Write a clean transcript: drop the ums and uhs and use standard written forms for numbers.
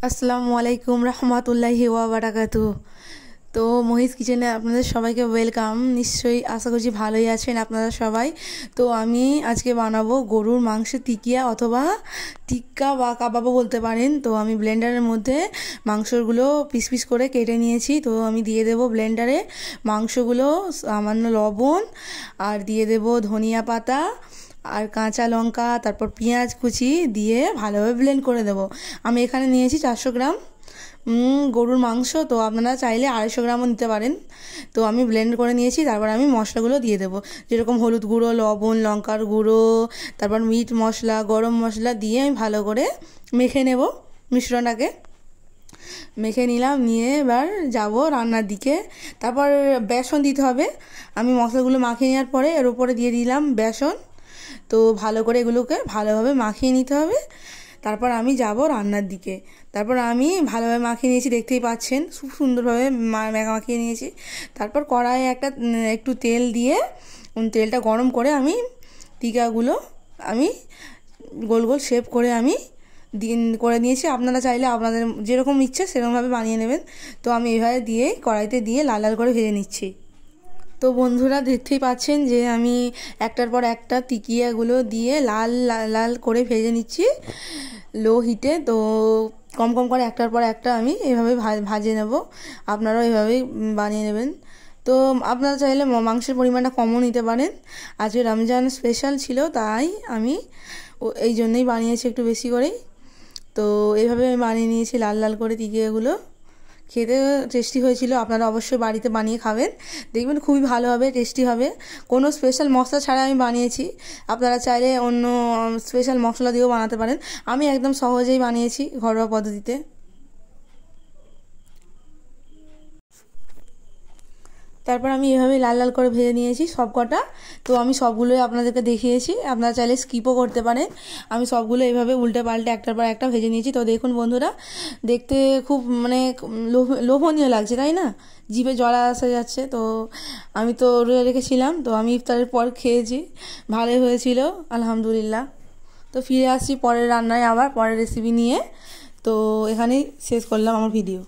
আসসালামু আলাইকুম রহমতুল্লাহি ওয়া বারাকাতুহু। তো মহিজ কিচেনে আপনাদের সবাইকে ওয়েলকাম। নিশ্চয়ই আশা করছি ভালোই আছেন আপনারা সবাই। তো আমি আজকে বানাবো গরুর মাংসের টিকিয়া অথবা টিক্কা বা কাবাবও বলতে পারেন। তো আমি ব্লেন্ডারের মধ্যে মাংসগুলো পিস পিস করে কেটে নিয়েছি। তো আমি দিয়ে দেব ব্লেন্ডারে মাংসগুলো, সামান্য লবণ, আর দিয়ে দেব ধনিয়া পাতা আর কাঁচা লঙ্কা, তারপর পেঁয়াজ কুচি দিয়ে ভালোভাবে ব্লেন্ড করে দেব। আমি এখানে নিয়েছি 400 গ্রাম গরুর মাংস। তো আপনারা চাইলে 250 গ্রামও নিতে পারেন। তো আমি ব্লেন্ড করে নিয়েছি। তারপর আমি মশলাগুলো দিয়ে দেবো, যেরকম হলুদ গুঁড়ো, লবণ, লঙ্কার গুঁড়ো, তারপর মিট মশলা, গরম মশলা দিয়ে আমি ভালো করে মেখে নেব মিশ্রণটাকে। মেখে নিলাম, নিয়ে এবার যাব রান্নার দিকে। তারপর বেসন দিতে হবে। আমি মশলাগুলো মাখিয়ে নেওয়ার পরে এর উপরে দিয়ে দিলাম বেসন। তো ভালো করে এগুলোকে ভালোভাবে মাখিয়ে নিতে হবে। তারপর আমি যাব রান্নার দিকে। তারপর আমি ভালোভাবে মাখিয়ে নিয়েছি, দেখতেই পাচ্ছেন খুব সুন্দরভাবে মাখিয়ে নিয়েছি। তারপর কড়াইয়ে একটু তেল দিয়ে তেলটা গরম করে আমি টিকাগুলো আমি গোল গোল শেপ করে আমি করে নিয়েছি। আপনারা চাইলে আপনাদের যেরকম ইচ্ছে সেরকমভাবে বানিয়ে নেবেন। তো আমি এইভাবে দিয়ে কড়াইতে দিয়ে লাল লাল করে ভেজে নিচ্ছি। তো বন্ধুরা দেখতেই পাচ্ছেন যে আমি একটার পর একটা টিকিয়াগুলো দিয়ে লাল লাল করে ভেজে নিচ্ছি লো হিটে। তো কম কম করে একটার পর একটা আমি এভাবে ভাজে নেব। আপনারাও এভাবেই বানিয়ে নেবেন। তো আপনারা চাইলে মাংসের পরিমাণটা কমও নিতে পারেন। আজকে রমজান স্পেশাল ছিল, তাই আমি এই জন্যই বানিয়েছি একটু বেশি করেই। তো এইভাবে আমি বানিয়ে নিয়েছি লাল লাল করে টিকিয়াগুলো। খেতে টেস্টি হয়েছিল। আপনারা অবশ্যই বাড়িতে বানিয়ে খাবেন, দেখবেন খুবই ভালো হবে, টেস্টি হবে। কোনো স্পেশাল মশলা ছাড়া আমি বানিয়েছি। আপনারা চাইলে অন্য স্পেশাল মশলা দিয়েও বানাতে পারেন। আমি একদম সহজেই বানিয়েছি ঘরোয়া পদ্ধতিতে। তারপর আমি এভাবে লাল লাল করে ভেজে নিয়েছি সব কটা। তো আমি সবগুলোই আপনাদেরকে দেখিয়েছি, আপনারা চাইলে স্কিপও করতে পারেন। আমি সবগুলো এইভাবে উল্টে পাল্টে একটার পর একটা ভেজে নিয়েছি। তো দেখুন বন্ধুরা, দেখতে খুব লোভনীয় লাগছে, তাই না? জিভে জল আসা যাচ্ছে। তো আমি তো রোজা রেখেছিলাম, তো আমি ইফতারের পর খেয়েছি, ভালোই হয়েছিল আলহামদুলিল্লাহ। তো ফিরে আসছি পরের রান্নায়, আবার পরের রেসিপি নিয়ে। তো এখানেই শেষ করলাম আমার ভিডিও।